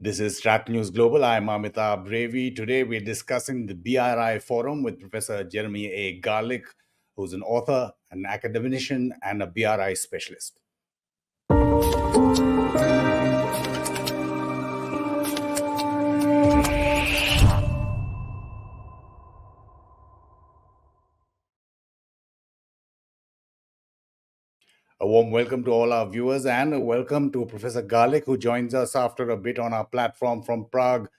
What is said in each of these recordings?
This is StratNews Global. I'm Amitabh Revi. Today we're discussing the BRI forum with Professor Jeremy Garlick, who's an author, an academician, and a BRI specialist. A warm welcome to all our viewers and a welcome to Professor Garlick, who joins us after a bit on our platform from Prague.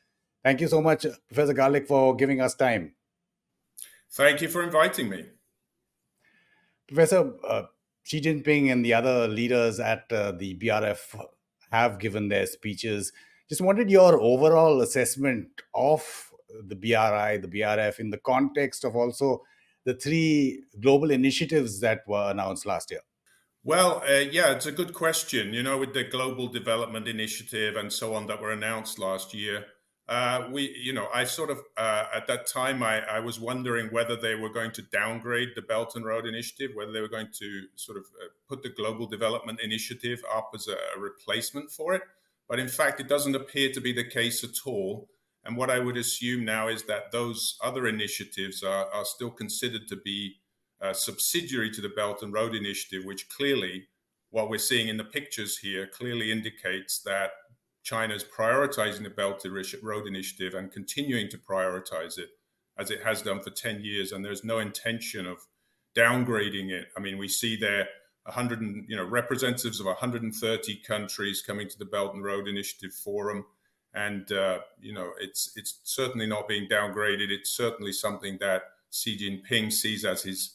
Thank you so much, Professor Garlick, for giving us time. Thank you for inviting me. Professor, Xi Jinping and the other leaders at the BRF have given their speeches. Just wanted your overall assessment of the BRI, the BRF, in the context of also the three global initiatives that were announced last year. Well, yeah, it's a good question. With the Global Development Initiative and so on that were announced last year, I sort of, at that time, I was wondering whether they were going to downgrade the Belt and Road Initiative, whether they were going to sort of put the Global Development Initiative up as a replacement for it. But in fact, it doesn't appear to be the case at all. And what I would assume now is that those other initiatives are still considered to be subsidiary to the Belt and Road Initiative, which clearly, what we're seeing in the pictures here, clearly indicates that China is prioritizing the Belt and Road Initiative and continuing to prioritize it as it has done for 10 years. And there's no intention of downgrading it. I mean, we see there representatives of 130 countries coming to the Belt and Road Initiative Forum. And, it's certainly not being downgraded. It's certainly something that Xi Jinping sees as his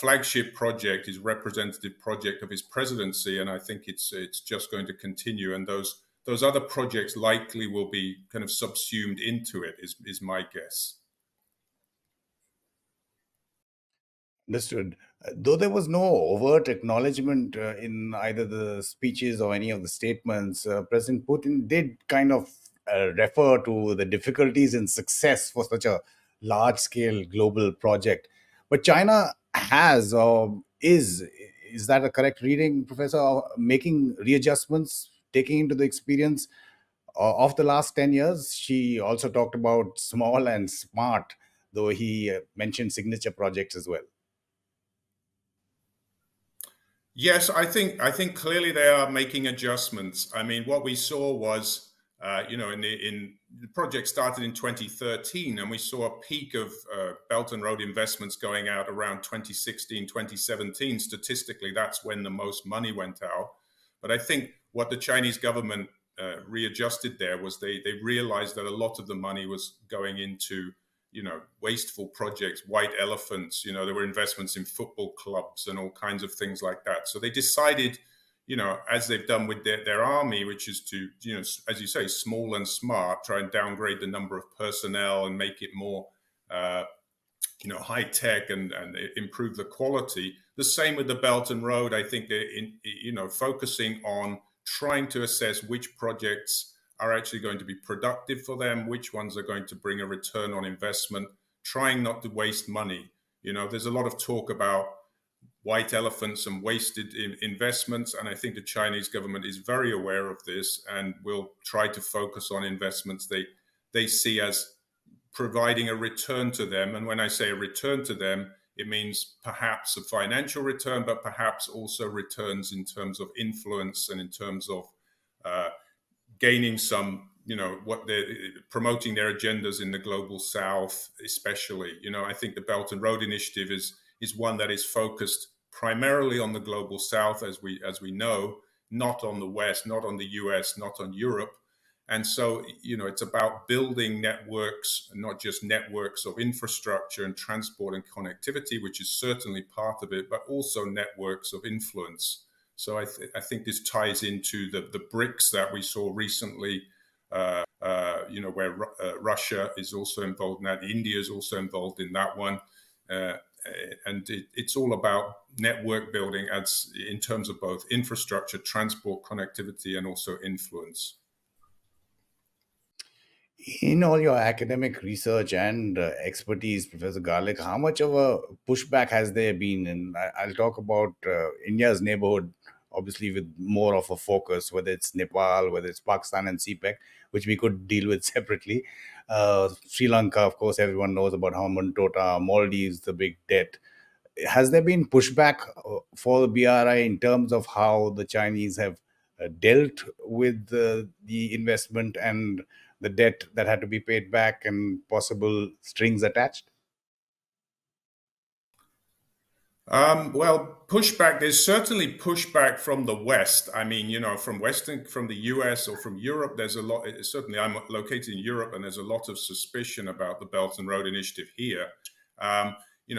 flagship project, his representative project of his presidency, and I think it's just going to continue. And those other projects likely will be kind of subsumed into it, is my guess. Understood. Though there was no overt acknowledgement in either the speeches or any of the statements, President Putin did kind of refer to the difficulties in success for such a large-scale global project. But China has, or is that a correct reading, Professor, making readjustments, taking into the experience of the last 10 years? She also talked about small and smart, though he mentioned signature projects as well. Yes, I think clearly they are making adjustments. I mean, what we saw was, in the project started in 2013, and we saw a peak of Belt and Road investments going out around 2016, 2017. Statistically, that's when the most money went out. But I think what the Chinese government readjusted there was they realized that a lot of the money was going into wasteful projects, white elephants. There were investments in football clubs and all kinds of things like that. So they decided, as they've done with their army, which is to, as you say, small and smart, try and downgrade the number of personnel and make it more, high tech and improve the quality. The same with the Belt and Road. I think they're, focusing on trying to assess which projects are actually going to be productive for them, which ones are going to bring a return on investment, trying not to waste money. There's a lot of talk about white elephants and wasted investments, and I think the Chinese government is very aware of this and will try to focus on investments they see as providing a return to them. And when I say a return to them, it means perhaps a financial return, but perhaps also returns in terms of influence and in terms of gaining some, what they're promoting their agendas in the global south, especially. I think the Belt and Road Initiative is one that is focused primarily on the global south, as we know, not on the West, not on the US, not on Europe. And so, it's about building networks, not just networks of infrastructure and transport and connectivity, which is certainly part of it, but also networks of influence. So I think this ties into the BRICS that we saw recently, where Russia is also involved in that. India is also involved in that one. And it's all about network building in terms of both infrastructure, transport, connectivity, and also influence. In all your academic research and expertise, Professor Garlick, how much of a pushback has there been? And I'll talk about India's neighborhood obviously with more of a focus, whether it's Nepal, whether it's Pakistan and CPEC, which we could deal with separately. Sri Lanka, of course, everyone knows about Harman Tota, Maldives, the big debt. Has there been pushback for the BRI in terms of how the Chinese have dealt with the investment and the debt that had to be paid back and possible strings attached? Well, pushback, there's certainly pushback from the West. I mean, from the US or from Europe, there's a lot. Certainly, I'm located in Europe, and there's a lot of suspicion about the Belt and Road Initiative here.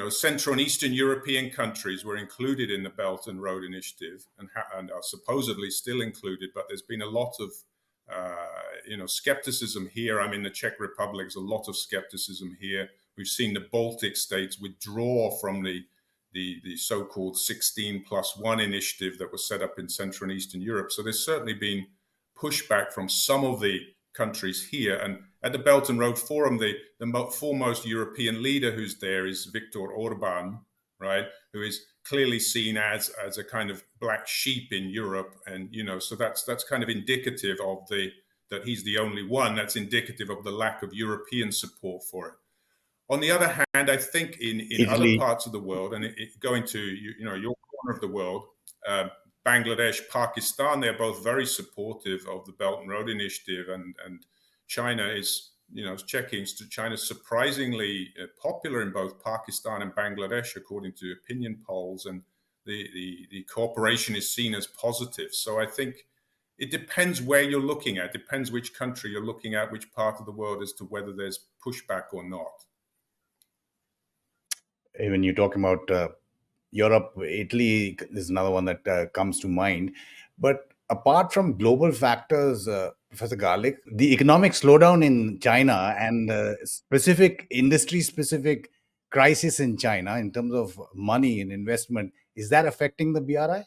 Central and Eastern European countries were included in the Belt and Road Initiative and are supposedly still included, but there's been a lot of skepticism here. I mean, the Czech Republic, there's a lot of skepticism here. We've seen the Baltic states withdraw from the so-called 16+1 initiative that was set up in Central and Eastern Europe. So there's certainly been pushback from some of the countries here. And at the Belt and Road Forum, the foremost European leader who's there is Viktor Orban, right, who is clearly seen as a kind of black sheep in Europe. And, so that's kind of indicative of that he's the only one. That's indicative of the lack of European support for it. On the other hand, I think in other parts of the world, and going to your corner of the world, Bangladesh, Pakistan, they're both very supportive of the Belt and Road Initiative, and China is, checking China's surprisingly popular in both Pakistan and Bangladesh, according to opinion polls, and the cooperation is seen as positive. So I think it depends where you're looking at, depends which country you're looking at, which part of the world, as to whether there's pushback or not. When you're talking about Europe, Italy is another one that comes to mind. But apart from global factors, Professor Garlick, the economic slowdown in China and specific industry-specific crisis in China in terms of money and investment, is that affecting the BRI?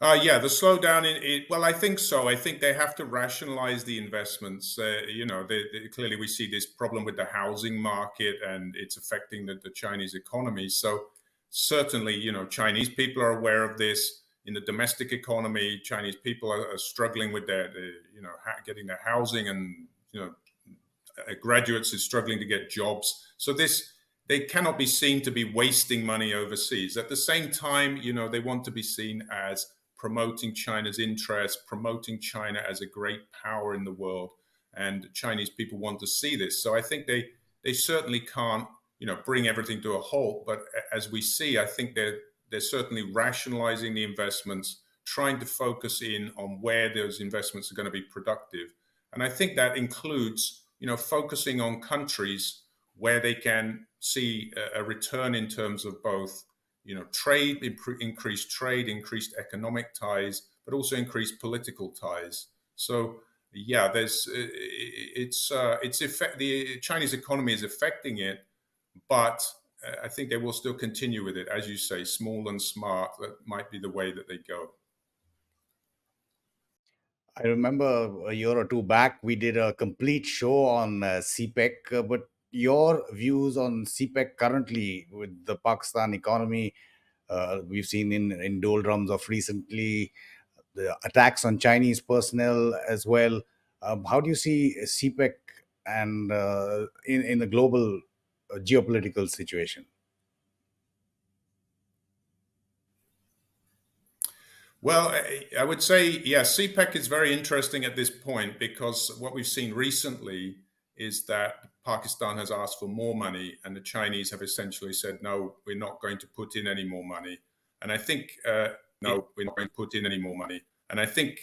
Yeah, the slowdown in it. Well, I think so. I think they have to rationalize the investments. Clearly we see this problem with the housing market, and it's affecting the Chinese economy. So certainly, Chinese people are aware of this. In the domestic economy, Chinese people are struggling with getting their housing, and graduates are struggling to get jobs. So they cannot be seen to be wasting money overseas. At the same time, they want to be seen as promoting China's interests, promoting China as a great power in the world, and Chinese people want to see this. So I think they certainly can't, bring everything to a halt. But as we see, I think they're certainly rationalizing the investments, trying to focus in on where those investments are going to be productive. And I think that includes, focusing on countries where they can see a return in terms of both trade, increased trade, increased economic ties, but also increased political ties. So yeah, the Chinese economy is affecting it, but I think they will still continue with it, as you say, small and smart. That might be the way that they go. I remember a year or two back, we did a complete show on CPEC, but your views on CPEC currently with the Pakistan economy, we've seen in doldrums of recently, the attacks on Chinese personnel as well. How do you see CPEC and in the global geopolitical situation? Well, I would say, yeah, CPEC is very interesting at this point, because what we've seen recently is that Pakistan has asked for more money, and the Chinese have essentially said, no, we're not going to put in any more money. And I think, no, we're not going to put in any more money. And I think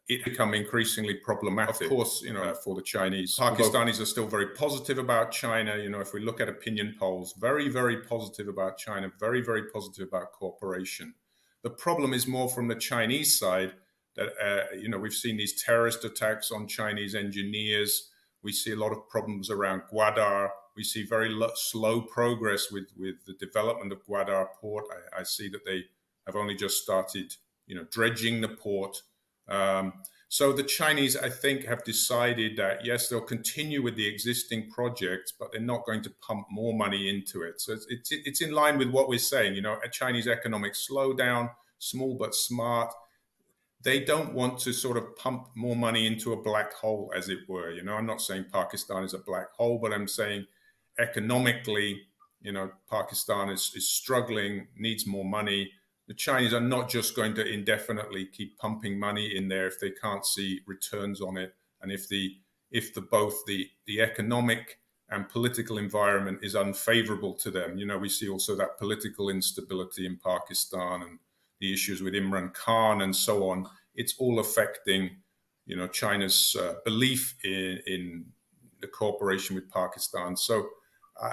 it become increasingly problematic, of course, for the Chinese. Pakistanis are still very positive about China. If we look at opinion polls, very, very positive about China, very, very positive about cooperation. The problem is more from the Chinese side, that, we've seen these terrorist attacks on Chinese engineers. We see a lot of problems around Gwadar. We see very slow progress with the development of Gwadar port. I see that they have only just started, dredging the port. So the Chinese, I think, have decided that, yes, they'll continue with the existing projects, but they're not going to pump more money into it. So it's in line with what we're saying, a Chinese economic slowdown, small but smart. They don't want to sort of pump more money into a black hole, as it were. I'm not saying Pakistan is a black hole, but I'm saying economically, Pakistan is struggling, needs more money. The Chinese are not just going to indefinitely keep pumping money in there if they can't see returns on it, and if both the economic and political environment is unfavorable to them. We see also that political instability in Pakistan and the issues with Imran Khan and so on. It's all affecting, China's belief in the cooperation with Pakistan. So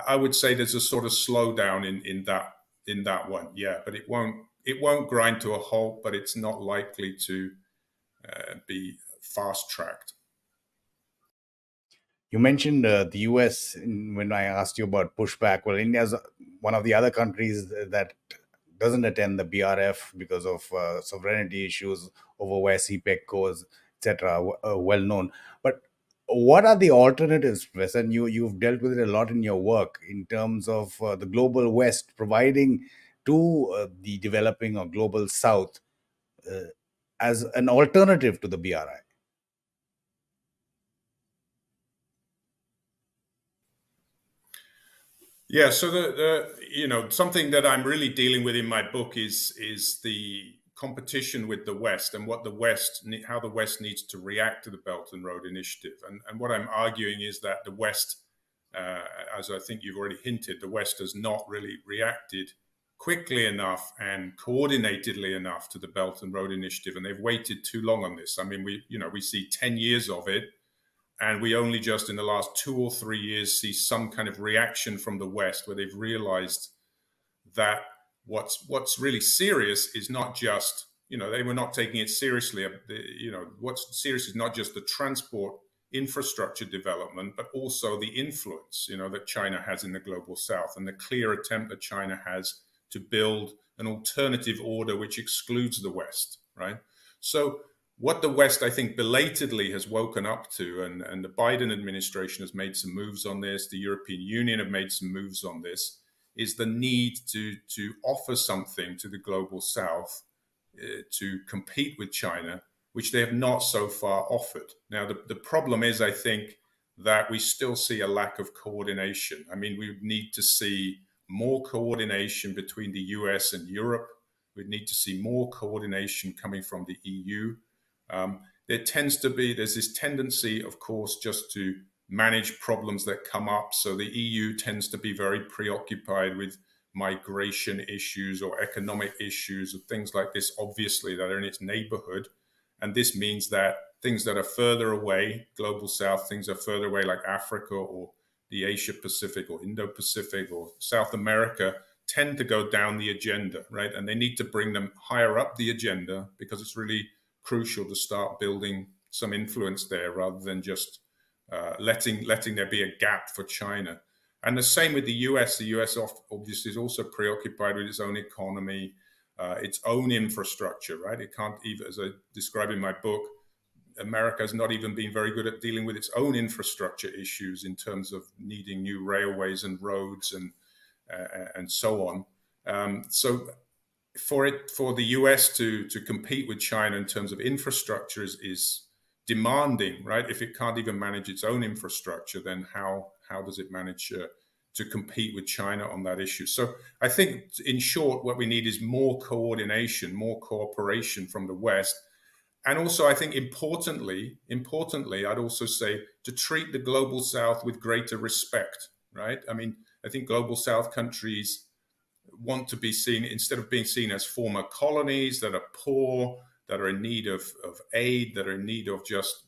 I would say there's a sort of slowdown in that one. Yeah, but it won't grind to a halt, but it's not likely to be fast tracked. You mentioned the US when I asked you about pushback. Well, India's one of the other countries that doesn't attend the BRF because of sovereignty issues over where CPEC goes, etc. Well known. But what are the alternatives, Wes? And you've dealt with it a lot in your work in terms of the global West providing to the developing or global South uh, as an alternative to the BRI. Yeah, so something that I'm really dealing with in my book is the competition with the West and how the West needs to react to the Belt and Road Initiative. And what I'm arguing is that the West, as I think you've already hinted, the West has not really reacted quickly enough and coordinatedly enough to the Belt and Road Initiative, and they've waited too long on this. I mean, we see 10 years of it, and we only just in the last 2 or 3 years see some kind of reaction from the West where they've realized that what's really serious is not just, they were not taking it seriously. What's serious is not just the transport infrastructure development, but also the influence, that China has in the global South, and the clear attempt that China has to build an alternative order which excludes the West, right? So what the West, I think, belatedly has woken up to, and the Biden administration has made some moves on this, the European Union have made some moves on this, is the need to offer something to the global South to compete with China, which they have not so far offered. Now, the problem is, I think, that we still see a lack of coordination. I mean, we need to see more coordination between the US and Europe. We need to see more coordination coming from the EU. There's this tendency, of course, just to manage problems that come up. So the EU tends to be very preoccupied with migration issues or economic issues or things like this, obviously, that are in its neighborhood. And this means that things that are further away, global South, things are further away like Africa or the Asia Pacific or Indo-Pacific or South America, tend to go down the agenda, right? And they need to bring them higher up the agenda because it's really crucial to start building some influence there rather than just letting there be a gap for China. And the same with the US. The US obviously is also preoccupied with its own economy, its own infrastructure, right? It can't even, as I describe in my book, America has not even been very good at dealing with its own infrastructure issues in terms of needing new railways and roads and so on. So for the US to compete with China in terms of infrastructure is demanding, right? If it can't even manage its own infrastructure, then how does it manage to compete with China on that issue? So I think, in short, what we need is more coordination, more cooperation from the West. And also, I think importantly, I'd also say to treat the global South with greater respect, right? I mean, I think global South countries want to be seen, instead of being seen as former colonies that are poor, that are in need of aid, that are in need of just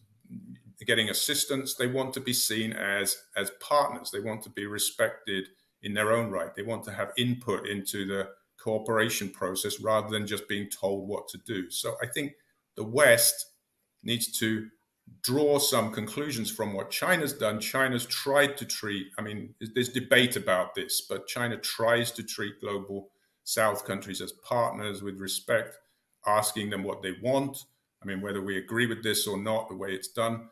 getting assistance, they want to be seen as partners. They want to be respected in their own right. They want to have input into the cooperation process rather than just being told what to do. So I think the West needs to draw some conclusions from what China's done. China's tried to treat, I mean, there's debate about this, but China tries to treat global South countries as partners with respect, asking them what they want. I mean, whether we agree with this or not, the way it's done,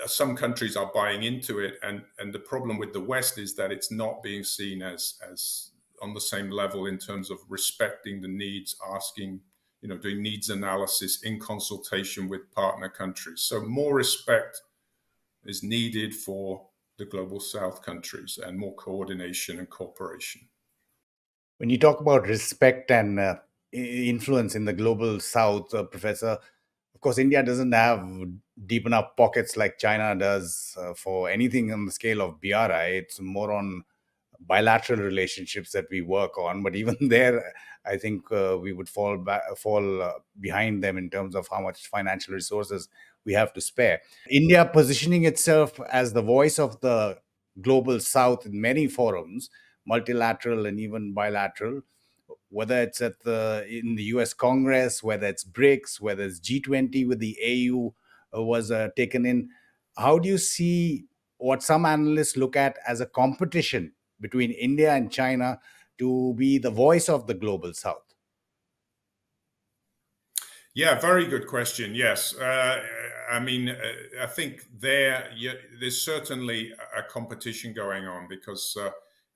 some countries are buying into it. And the problem with the West is that it's not being seen as on the same level in terms of respecting the needs, asking, doing needs analysis in consultation with partner countries. So more respect is needed for the global South countries and more coordination and cooperation. When you talk about respect and influence in the global South, Professor, of course, India doesn't have deep enough pockets like China does for anything on the scale of BRI. It's more on bilateral relationships that we work on. But even there, I think we would fall behind them in terms of how much financial resources we have to spare. India positioning itself as the voice of the global South in many forums, multilateral and even bilateral, whether it's in the U.S. Congress, whether it's BRICS, whether it's G20 with the AU was taken in. How do you see what some analysts look at as a competition between India and China to be the voice of the global South? Yeah, very good question. Yes. I think there's certainly a competition going on because,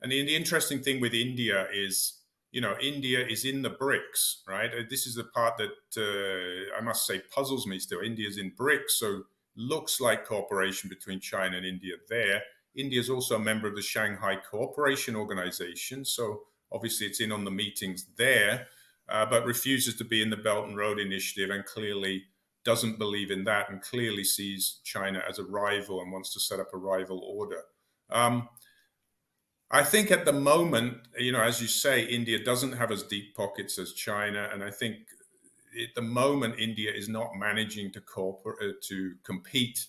and the interesting thing with India is, India is in the BRICS, right? This is the part that I must say puzzles me still. India's in BRICS, so looks like cooperation between China and India there. India is also a member of the Shanghai Cooperation Organization, so obviously it's in on the meetings there. But refuses to be in the Belt and Road Initiative and clearly doesn't believe in that and clearly sees China as a rival and wants to set up a rival order. I think at the moment, as you say, India doesn't have as deep pockets as China. And I think at the moment, India is not managing to compete.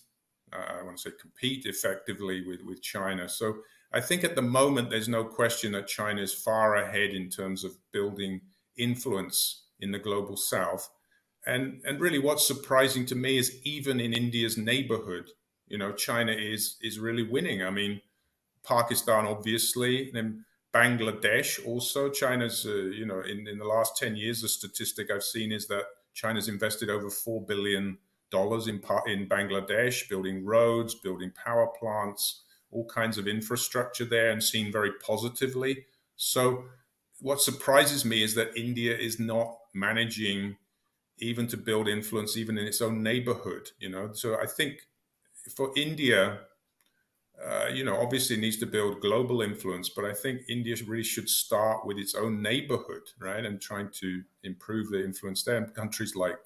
I want to say compete effectively with China. So I think at the moment, there's no question that China is far ahead in terms of building influence in the global South. And really what's surprising to me is even in India's neighborhood, China is really winning. I mean, Pakistan, obviously, then Bangladesh also. China's, in the last 10 years, the statistic I've seen is that China's invested over $4 billion in Bangladesh, building roads, building power plants, all kinds of infrastructure there, and seen very positively. So what surprises me is that India is not managing even to build influence even in its own neighborhood. So I think for India, obviously it needs to build global influence, but I think India really should start with its own neighborhood, right, and trying to improve the influence there. And countries like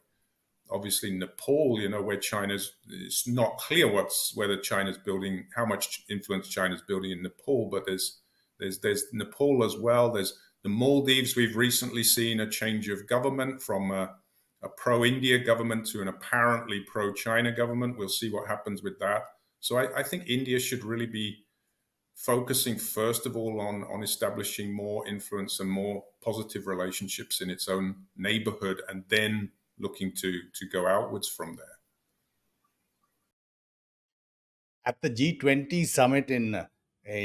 obviously Nepal, where it's not clear whether China's building, how much influence China's building in Nepal, but there's Nepal as well. There's the Maldives. We've recently seen a change of government from a pro-India government to an apparently pro-China government. We'll see what happens with that. So I think India should really be focusing first of all on establishing more influence and more positive relationships in its own neighborhood, and then looking to go outwards from there. At the G20 summit in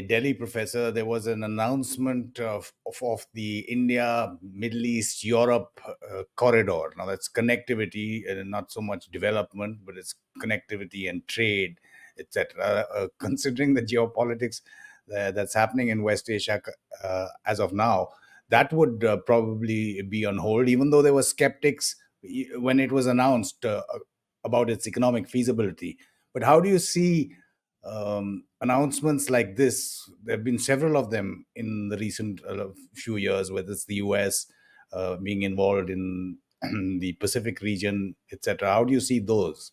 Delhi, Professor, there was an announcement of the India, Middle East, Europe corridor. Now, that's connectivity, not so much development, but it's connectivity and trade, etc. Considering the geopolitics that's happening in West Asia as of now, that would probably be on hold, even though there were skeptics when it was announced about its economic feasibility. But how do you see announcements like this? There have been several of them in the recent few years, whether it's the U.S. Being involved in the Pacific region, etc. How do you see those?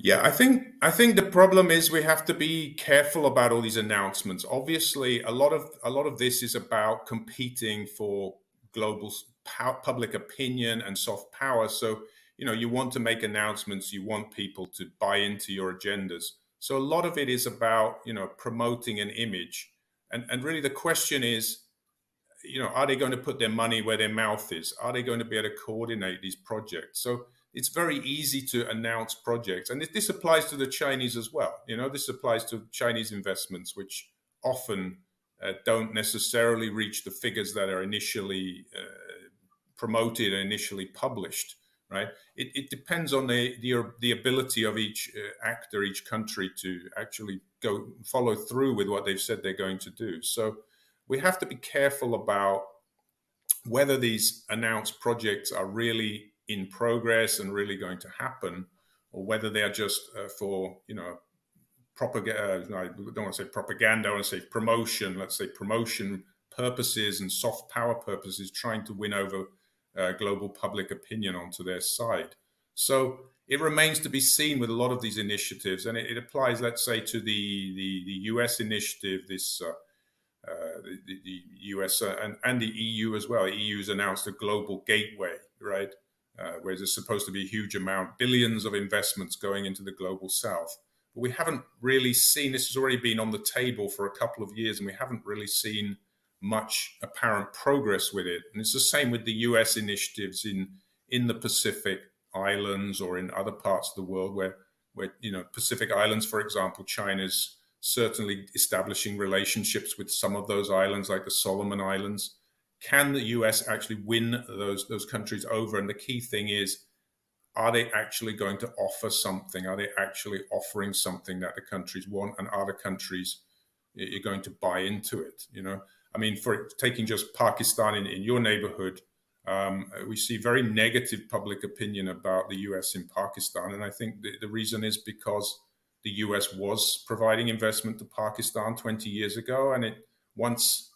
Yeah, I think the problem is we have to be careful about all these announcements. Obviously, a lot of this is about competing for global public opinion and soft power. So, you want to make announcements, you want people to buy into your agendas. So a lot of it is about, promoting an image. And really the question is, are they going to put their money where their mouth is? Are they going to be able to coordinate these projects? So it's very easy to announce projects. And this applies to the Chinese as well. This applies to Chinese investments, which often don't necessarily reach the figures that are initially promoted and initially published, right? It depends on the ability of each actor, each country to actually go follow through with what they've said they're going to do. So we have to be careful about whether these announced projects are really in progress and really going to happen, or whether they are just for propaganda. I don't want to say propaganda. I want to say promotion. Let's say promotion purposes and soft power purposes, trying to win over global public opinion onto their side. So it remains to be seen with a lot of these initiatives, and it applies, let's say, to the U.S. initiative, the US and the EU as well. The EU's announced a global gateway, right, where there's supposed to be a huge amount, billions of investments going into the global south. But we haven't really seen, this has already been on the table for a couple of years, and we haven't really seen much apparent progress with it. And it's the same with the US initiatives in the Pacific Islands or in other parts of the world where Pacific Islands, for example, China's certainly establishing relationships with some of those islands, like the Solomon Islands. Can the US actually win those countries over? And the key thing is, are they actually going to offer something? Are they actually offering something that the countries want? And are the countries you're going to buy into it? I mean, for taking just Pakistan in your neighborhood, we see very negative public opinion about the US in Pakistan. And I think the reason is because the US was providing investment to Pakistan 20 years ago, and once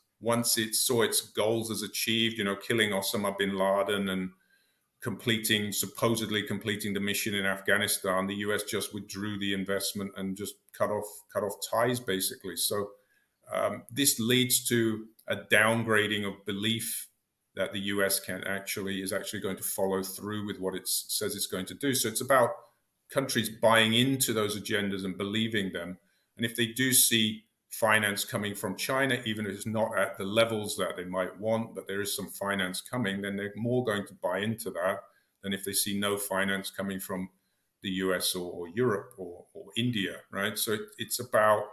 it saw its goals as achieved, killing Osama bin Laden and supposedly completing the mission in Afghanistan, the US just withdrew the investment and just cut off ties, basically. So this leads to a downgrading of belief that the US is actually going to follow through with what it says it's going to do. So it's about countries buying into those agendas and believing them. And if they do see finance coming from China, even if it's not at the levels that they might want, but there is some finance coming, then they're more going to buy into that than if they see no finance coming from the US or Europe or India, right? So it's about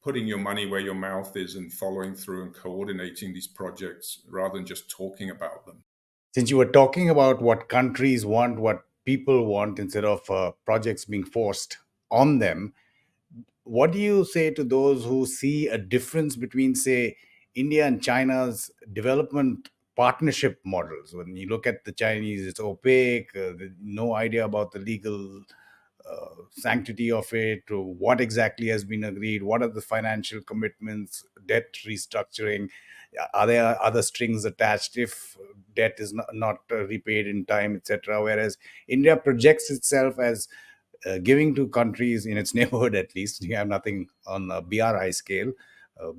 putting your money where your mouth is and following through and coordinating these projects rather than just talking about them. Since you were talking about what countries want, what people want, instead of projects being forced on them, what do you say to those who see a difference between, say, India and China's development partnership models? When you look at the Chinese, it's opaque, no idea about the legal sanctity of it, or what exactly has been agreed, what are the financial commitments, debt restructuring, are there other strings attached if debt is not repaid in time, etc. Whereas India projects itself as giving to countries in its neighborhood, at least, you have nothing on a BRI scale,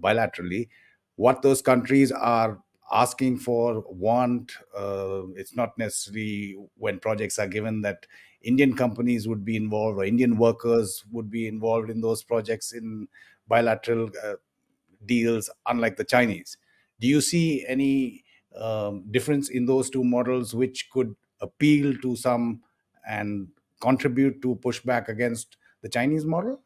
bilaterally, what those countries are asking for, want. It's not necessarily when projects are given that Indian companies would be involved or Indian workers would be involved in those projects in bilateral deals, unlike the Chinese. Do you see any difference in those two models which could appeal to some and contribute to push back against the Chinese model?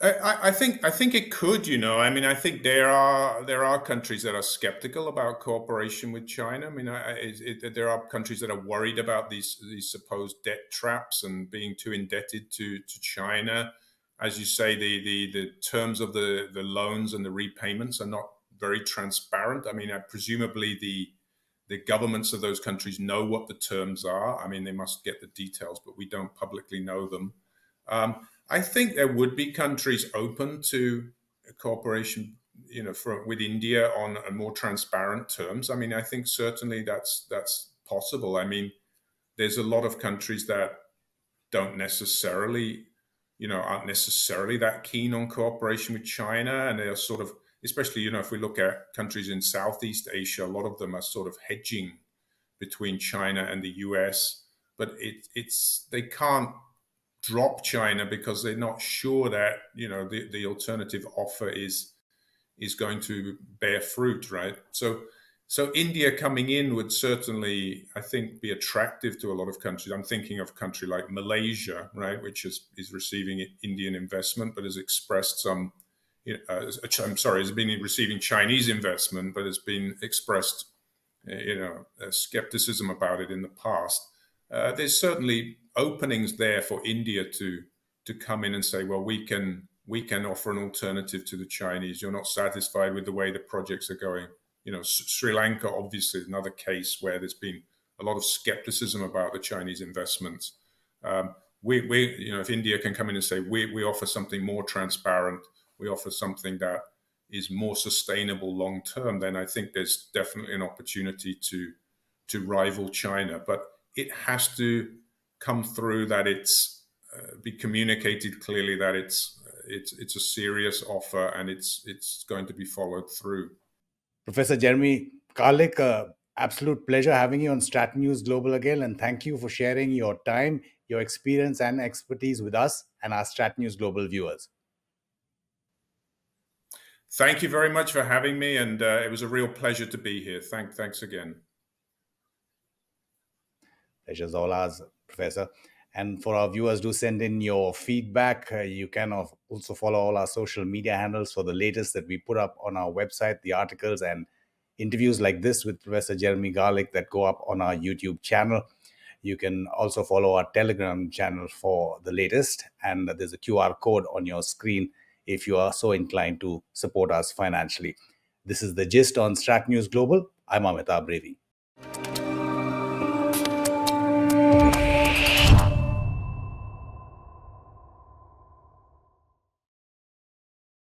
I think it could. I mean, I think there are countries that are skeptical about cooperation with China. I mean, there are countries that are worried about these supposed debt traps and being too indebted to China. As you say, the terms of the loans and the repayments are not very transparent. I mean, presumably the governments of those countries know what the terms are. I mean, they must get the details, but we don't publicly know them. I think there would be countries open to cooperation, with India on a more transparent terms. I mean, I think certainly that's possible. I mean, there's a lot of countries that don't necessarily, aren't necessarily that keen on cooperation with China, and they're sort of, especially, if we look at countries in Southeast Asia, a lot of them are sort of hedging between China and the US, but they can't drop China because they're not sure that the alternative offer is going to bear fruit, right? So India coming in would certainly, I think, be attractive to a lot of countries. I'm thinking of a country like Malaysia, right, which is receiving Indian investment, but has expressed some. Has been receiving Chinese investment, but has been expressed, skepticism about it in the past. There's certainly openings there for India to to come in and say, well, we can offer an alternative to the Chinese. You're not satisfied with the way the projects are going. Sri Lanka obviously is another case where there's been a lot of skepticism about the Chinese investments. If India can come in and say we offer something more transparent, we offer something that is more sustainable long term, then I think there's definitely an opportunity to rival China. But it has to come through that it's be communicated clearly that it's a serious offer and it's going to be followed through. Professor Jeremy Garlick, absolute pleasure having you on StratNews Global again, and thank you for sharing your time, your experience, and expertise with us and our StratNews Global viewers. Thank you very much for having me, and it was a real pleasure to be here. Thanks again. Pleasure's all ours, Professor. And for our viewers, do send in your feedback. You can also follow all our social media handles for the latest that we put up on our website, the articles and interviews like this with Professor Jeremy Garlick that go up on our YouTube channel. You can also follow our Telegram channel for the latest. And there's a QR code on your screen if you are so inclined to support us financially. This is The Gist on StratNews Global. I'm Amitabh Revi.